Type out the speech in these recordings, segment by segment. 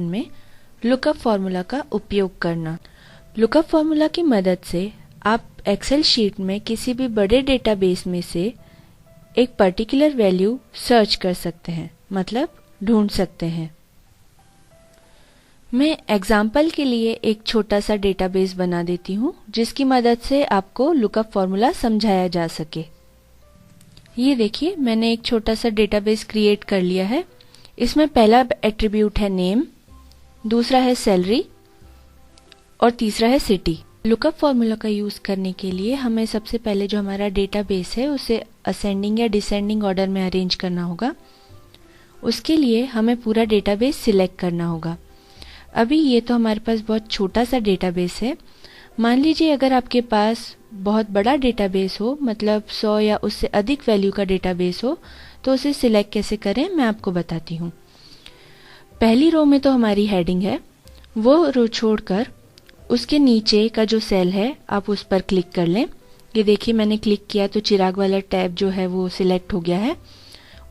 में lookup formula का उपयोग करना। लुकअप फॉर्मूला की मदद से आप एक्सेल शीट में किसी भी बड़े डेटाबेस में से एक पर्टिकुलर वैल्यू सर्च कर सकते हैं, मतलब ढूंढ सकते हैं। मैं एग्जाम्पल के लिए एक छोटा सा डेटाबेस बना देती हूँ जिसकी मदद से आपको लुकअप फॉर्मूला समझाया जा सके। ये देखिए, मैंने एक छोटा सा डेटाबेस क्रिएट कर लिया है। इसमें पहला एट्रीब्यूट है नेम, दूसरा है सैलरी और तीसरा है सिटी। लुकअप फॉर्मूला का यूज करने के लिए हमें सबसे पहले जो हमारा डेटाबेस है उसे असेंडिंग या डिसेंडिंग ऑर्डर में अरेंज करना होगा। उसके लिए हमें पूरा डेटाबेस सिलेक्ट करना होगा। अभी ये तो हमारे पास बहुत छोटा सा डेटाबेस है। मान लीजिए अगर आपके पास बहुत बड़ा डेटाबेस हो, मतलब 100 या उससे अधिक वैल्यू का डेटाबेस हो, तो उसे सिलेक्ट कैसे करें मैं आपको बताती हूँ। पहली रो में तो हमारी हेडिंग है, वो रो छोड़कर उसके नीचे का जो सेल है आप उस पर क्लिक कर लें। ये देखिए, मैंने क्लिक किया तो चिराग वाला टैब जो है वो सिलेक्ट हो गया है।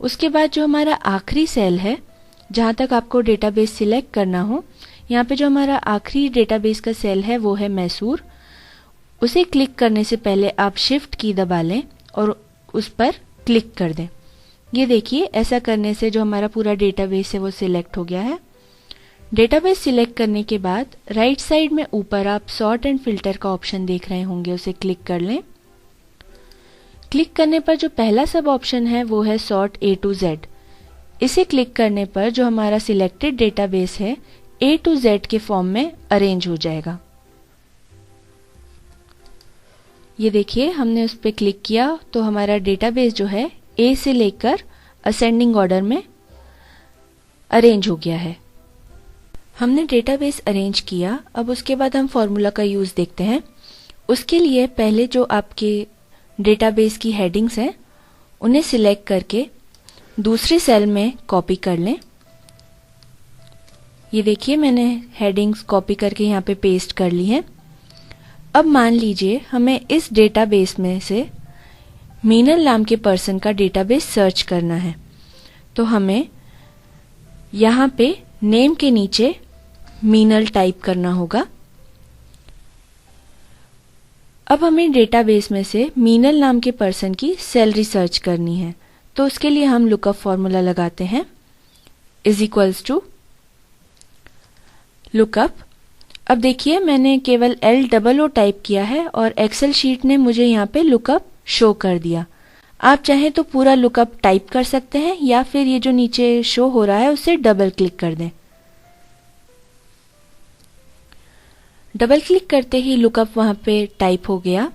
उसके बाद जो हमारा आखिरी सेल है, जहाँ तक आपको डेटाबेस सिलेक्ट करना हो, यहाँ पे जो हमारा आखिरी डेटाबेस का सेल है वो है मैसूर। उसे क्लिक करने से पहले आप शिफ्ट की दबा लें और उस पर क्लिक कर दें। ये देखिए, ऐसा करने से जो हमारा पूरा डेटाबेस है वो सिलेक्ट हो गया है। डेटाबेस सिलेक्ट करने के बाद राइट साइड में ऊपर आप सॉर्ट एंड फिल्टर का ऑप्शन देख रहे होंगे, उसे क्लिक कर लें। क्लिक करने पर जो पहला सब ऑप्शन है वो है सॉर्ट A to Z। इसे क्लिक करने पर जो हमारा सिलेक्टेड डेटाबेस है A to Z के फॉर्म में अरेंज हो जाएगा। ये देखिए, हमने उस पर क्लिक किया तो हमारा डेटाबेस जो है A से लेकर असेंडिंग ऑर्डर में अरेंज हो गया है। हमने डेटाबेस अरेंज किया। अब उसके बाद हम फॉर्मूला का यूज देखते हैं। उसके लिए पहले जो आपके डेटाबेस की हेडिंग्स हैं उन्हें सिलेक्ट करके दूसरे सेल में कॉपी कर लें। ये देखिए, मैंने हेडिंग्स कॉपी करके यहाँ पे पेस्ट कर ली हैं। अब मान लीजिए हमें इस डेटाबेस में से मीनल नाम के पर्सन का डेटाबेस सर्च करना है, तो हमें यहाँ पे नेम के नीचे मीनल टाइप करना होगा। अब हमें डेटाबेस में से मीनल नाम के पर्सन की सैलरी सर्च करनी है, तो उसके लिए हम लुकअप फॉर्मूला लगाते हैं, इज इक्वल्स टू लुकअप। अब देखिए, मैंने केवल LOO टाइप किया है और एक्सेल शीट ने मुझे यहाँ पे लुकअप शो कर दिया। आप चाहें तो पूरा लुकअप टाइप कर सकते हैं या फिर ये जो नीचे शो हो रहा है उसे डबल क्लिक कर दें। डबल क्लिक करते ही लुकअप वहां पे टाइप हो गया।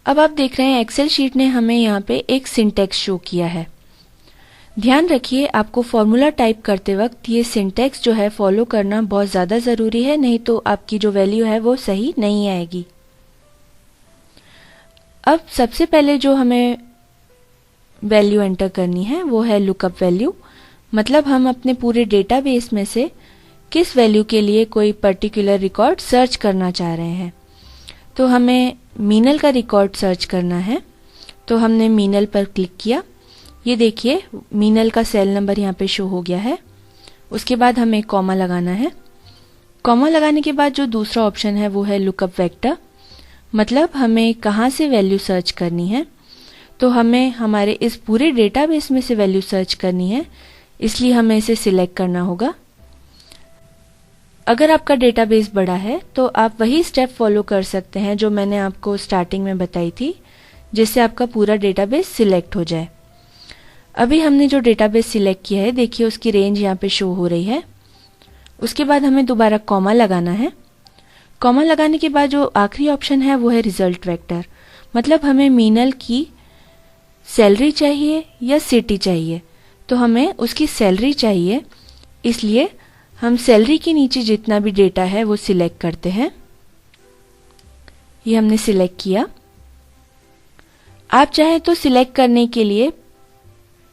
अब आप देख रहे हैं एक्सेल शीट ने हमें यहाँ पे एक सिंटैक्स शो किया है। ध्यान रखिए, आपको फॉर्मूला टाइप करते वक्त ये सिंटैक्स जो है फॉलो करना बहुत ज़्यादा ज़रूरी है, नहीं तो आपकी जो वैल्यू है वो सही नहीं आएगी। अब सबसे पहले जो हमें वैल्यू एंटर करनी है वो है लुकअप वैल्यू, मतलब हम अपने पूरे डेटाबेस में से किस वैल्यू के लिए कोई पर्टिकुलर रिकॉर्ड सर्च करना चाह रहे हैं। तो हमें मीनल का रिकॉर्ड सर्च करना है, तो हमने मीनल पर क्लिक किया। ये देखिए, मीनल का सेल नंबर यहाँ पे शो हो गया है। उसके बाद हमें कॉमा लगाना है। कॉमा लगाने के बाद जो दूसरा ऑप्शन है वो है लुकअप वेक्टर, मतलब हमें कहाँ से वैल्यू सर्च करनी है। तो हमें हमारे इस पूरे डेटाबेस में से वैल्यू सर्च करनी है, इसलिए हमें इसे सिलेक्ट करना होगा। अगर आपका डेटाबेस बड़ा है तो आप वही स्टेप फॉलो कर सकते हैं जो मैंने आपको स्टार्टिंग में बताई थी, जिससे आपका पूरा डेटाबेस सिलेक्ट हो जाए। अभी हमने जो डेटाबेस सिलेक्ट किया है, देखिए उसकी रेंज यहाँ पे शो हो रही है। उसके बाद हमें दोबारा कॉमा लगाना है। कॉमा लगाने के बाद जो आखिरी ऑप्शन है वो है रिजल्ट वेक्टर, मतलब हमें मीनल की सैलरी चाहिए या सिटी चाहिए। तो हमें उसकी सैलरी चाहिए, इसलिए हम सैलरी के नीचे जितना भी डेटा है वो सिलेक्ट करते हैं। ये हमने सिलेक्ट किया। आप चाहें तो सिलेक्ट करने के लिए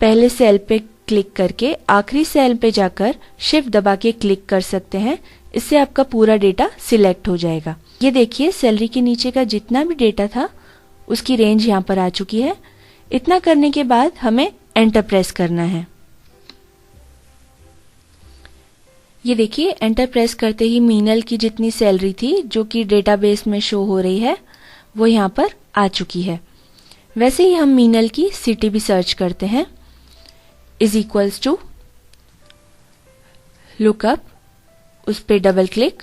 पहले सेल पे क्लिक करके आखिरी सेल पे जाकर शिफ्ट दबा के क्लिक कर सकते हैं, इससे आपका पूरा डेटा सिलेक्ट हो जाएगा। ये देखिए, सैलरी के नीचे का जितना भी डेटा था उसकी रेंज यहाँ पर आ चुकी है। इतना करने के बाद हमें एंटर प्रेस करना है। ये देखिए एंटर प्रेस करते ही मीनल की जितनी सैलरी थी जो कि डेटाबेस में शो हो रही है वो यहाँ पर आ चुकी है। वैसे ही हम मीनल की सिटी भी सर्च करते हैं, इज इक्वल्स टू लुकअप, उस पर डबल क्लिक,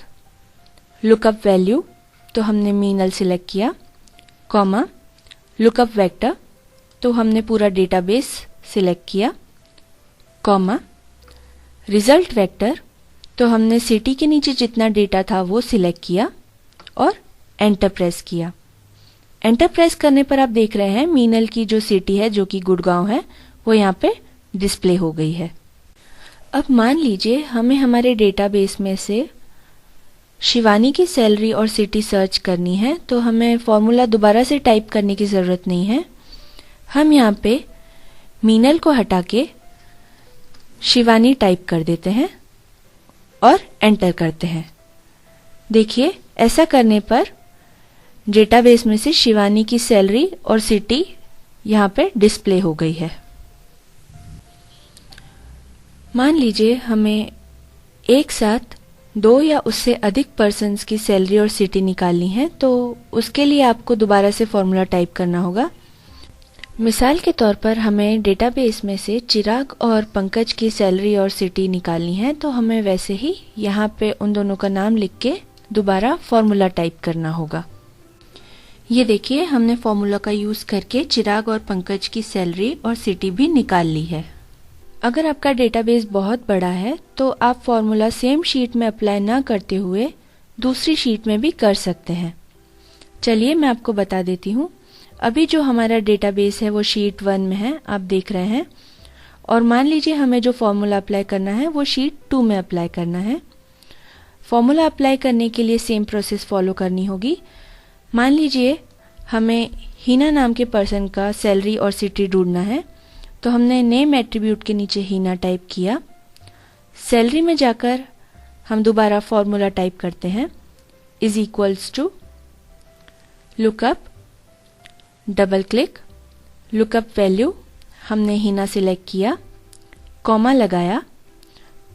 लुकअप वैल्यू तो हमने मीनल सिलेक्ट किया, कॉमा लुकअप वेक्टर तो हमने पूरा डेटाबेस सिलेक्ट किया, कॉमा रिजल्ट वेक्टर तो हमने सिटी के नीचे जितना डेटा था वो सिलेक्ट किया और एंटर प्रेस किया। एंटर प्रेस करने पर आप देख रहे हैं मीनल की जो सिटी है जो कि गुड़गांव है वो यहाँ पे डिस्प्ले हो गई है। अब मान लीजिए हमें हमारे डेटाबेस में से शिवानी की सैलरी और सिटी सर्च करनी है, तो हमें फॉर्मूला दोबारा से टाइप करने की ज़रूरत नहीं है। हम यहाँ पे मीनल को हटा के शिवानी टाइप कर देते हैं और एंटर करते हैं। देखिए ऐसा करने पर डेटाबेस में से शिवानी की सैलरी और सिटी यहाँ पे डिस्प्ले हो गई है। मान लीजिए हमें एक साथ 2 या उससे अधिक पर्सन्स की सैलरी और सिटी निकालनी है, तो उसके लिए आपको दोबारा से फॉर्मूला टाइप करना होगा। मिसाल के तौर पर हमें डेटाबेस में से चिराग और पंकज की सैलरी और सिटी निकालनी है, तो हमें वैसे ही यहाँ पे उन दोनों का नाम लिख के दोबारा फॉर्मूला टाइप करना होगा। ये देखिए हमने फॉर्मूला का यूज करके चिराग और पंकज की सैलरी और सिटी भी निकाल ली है। अगर आपका डेटाबेस बहुत बड़ा है तो आप फॉर्मूला सेम शीट में अप्लाई ना करते हुए दूसरी शीट में भी कर सकते हैं। चलिए मैं आपको बता देती हूँ। अभी जो हमारा डेटाबेस है वो शीट 1 में है, आप देख रहे हैं, और मान लीजिए हमें जो फॉर्मूला अप्लाई करना है वो शीट 2 में अप्लाई करना है। फॉर्मूला अप्लाई करने के लिए सेम प्रोसेस फॉलो करनी होगी। मान लीजिए हमें हीना नाम के पर्सन का सैलरी और सिटी ढूंढना है, तो हमने नेम एट्रीब्यूट के नीचे हीना टाइप किया। सैलरी में जाकर हम दोबारा फॉर्मूला टाइप करते हैं, is equals to lookup, double click, lookup value हमने हीना सिलेक्ट किया, कॉमा लगाया।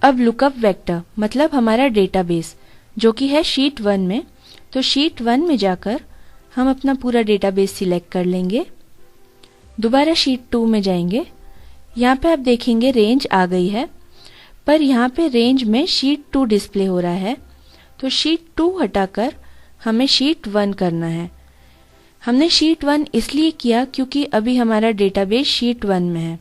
अब लुकअप वेक्टर मतलब हमारा डेटाबेस जो कि है शीट 1 में, तो शीट 1 में जाकर हम अपना पूरा डेटाबेस सिलेक्ट कर लेंगे। दोबारा शीट 2 में जाएंगे। यहाँ पे आप देखेंगे रेंज आ गई है, पर यहाँ पे रेंज में शीट 2 डिस्प्ले हो रहा है, तो शीट 2 हटाकर हमें शीट 1 करना है। हमने शीट 1 इसलिए किया क्योंकि अभी हमारा डेटाबेस शीट 1 में है।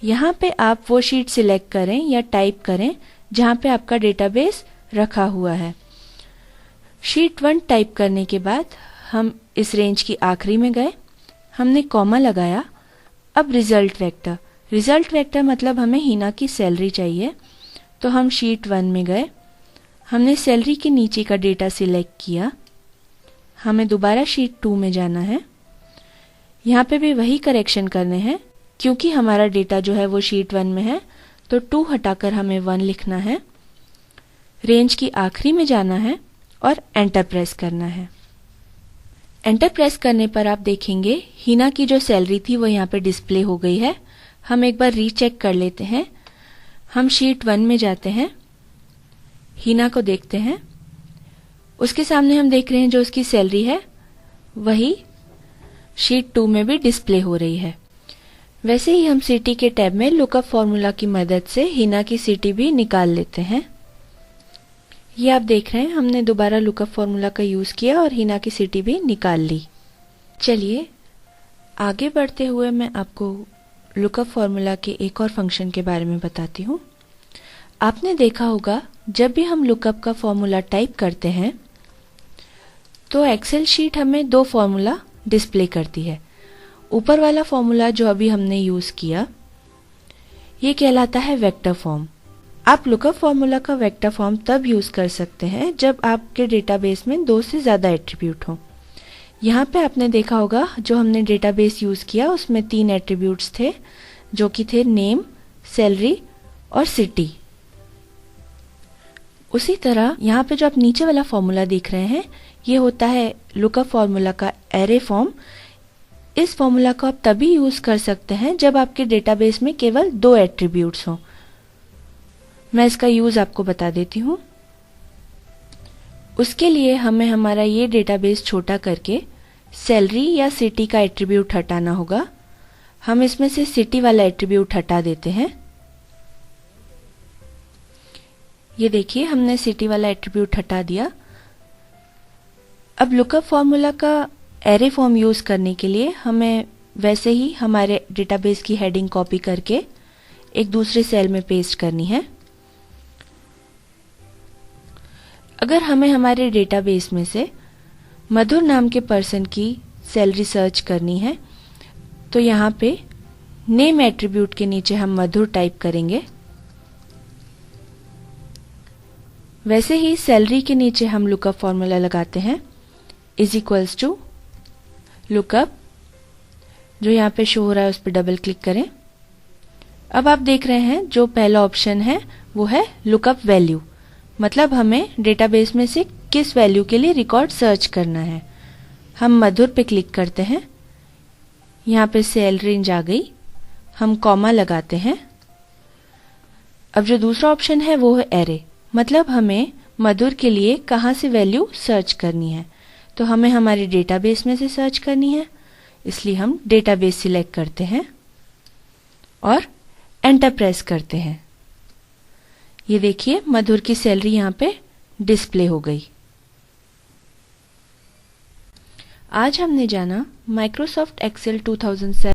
यहाँ पे आप वो शीट सिलेक्ट करें या टाइप करें जहाँ पे आपका डेटाबेस रखा हुआ है। शीट 1 टाइप करने के बाद हम इस रेंज की आखिरी में गए, हमने कॉमा लगाया। अब रिजल्ट वेक्टर मतलब हमें हीना की सैलरी चाहिए, तो हम शीट 1 में गए, हमने सैलरी के नीचे का डेटा सिलेक्ट किया। हमें दोबारा शीट 2 में जाना है। यहाँ पे भी वही करेक्शन करने हैं क्योंकि हमारा डेटा जो है वो शीट 1 में है, तो 2 हटाकर हमें 1 लिखना है। रेंज की आखिरी में जाना है और एंटर प्रेस करना है। एंटर प्रेस करने पर आप देखेंगे हीना की जो सैलरी थी वो यहाँ पे डिस्प्ले हो गई है। हम एक बार रीचेक कर लेते हैं। हम शीट 1 में जाते हैं, हीना को देखते हैं, उसके सामने हम देख रहे हैं जो उसकी सैलरी है वही शीट 2 में भी डिस्प्ले हो रही है। वैसे ही हम सिटी के टैब में लुकअप फॉर्मूला की मदद से हीना की सिटी भी निकाल लेते हैं। ये आप देख रहे हैं हमने दोबारा लुकअप फॉर्मूला का यूज किया और हीना की सिटी भी निकाल ली। चलिए आगे बढ़ते हुए मैं आपको लुकअप फॉर्मूला के एक और फंक्शन के बारे में बताती हूँ। आपने देखा होगा जब भी हम लुकअप का फॉर्मूला टाइप करते हैं तो एक्सेल शीट हमें 2 फॉर्मूला डिस्प्ले करती है। ऊपर वाला फॉर्मूला जो अभी हमने यूज किया ये कहलाता है वेक्टर फॉर्म। आप लुकअप फॉर्मूला का वेक्टर फॉर्म तब यूज कर सकते हैं जब आपके डेटाबेस में 2 से ज़्यादा एट्रीब्यूट हों। यहाँ पे आपने देखा होगा जो हमने डेटाबेस यूज किया उसमें 3 एट्रीब्यूट्स थे जो कि थे नेम, सैलरी और सिटी। उसी तरह यहाँ पे जो आप नीचे वाला फॉर्मूला देख रहे हैं ये होता है लुकअप फॉर्मूला का एरे फॉर्म। इस फॉर्मूला को आप तभी यूज कर सकते हैं जब आपके डेटाबेस में केवल 2 एट्रीब्यूट्स हों। मैं इसका यूज आपको बता देती हूँ। उसके लिए हमें हमारा ये डेटाबेस छोटा करके सैलरी या सिटी का एट्रीब्यूट हटाना होगा। हम इसमें से सिटी वाला एट्रीब्यूट हटा देते हैं। ये देखिए, हमने सिटी वाला एट्रीब्यूट हटा दिया। अब लुकअप फॉर्मूला का एरे फॉर्म यूज करने के लिए हमें वैसे ही हमारे डेटाबेस की हेडिंग कॉपी करके एक दूसरे सेल में पेस्ट करनी है। अगर हमें हमारे डेटाबेस में से मधुर नाम के पर्सन की सैलरी सर्च करनी है तो यहाँ पे नेम एट्रीब्यूट के नीचे हम मधुर टाइप करेंगे। वैसे ही सैलरी के नीचे हम लुकअप फॉर्मूला लगाते हैं, इज इक्वल्स टू लुकअप, जो यहाँ पे शो हो रहा है उस पर डबल क्लिक करें। अब आप देख रहे हैं जो पहला ऑप्शन है वो है लुकअप वैल्यू, मतलब हमें डेटाबेस में से किस वैल्यू के लिए रिकॉर्ड सर्च करना है। हम मधुर पे क्लिक करते हैं, यहाँ पे सेल रेंज आ गई, हम कॉमा लगाते हैं। अब जो दूसरा ऑप्शन है वो है एरे, मतलब हमें मधुर के लिए कहाँ से वैल्यू सर्च करनी है। तो हमें हमारे डेटाबेस में से सर्च करनी है, इसलिए हम डेटाबेस सिलेक्ट करते हैं और एंटर प्रेस करते हैं। ये देखिए, मधुर की सैलरी यहाँ पे डिस्प्ले हो गई। आज हमने जाना माइक्रोसॉफ्ट एक्सेल 2007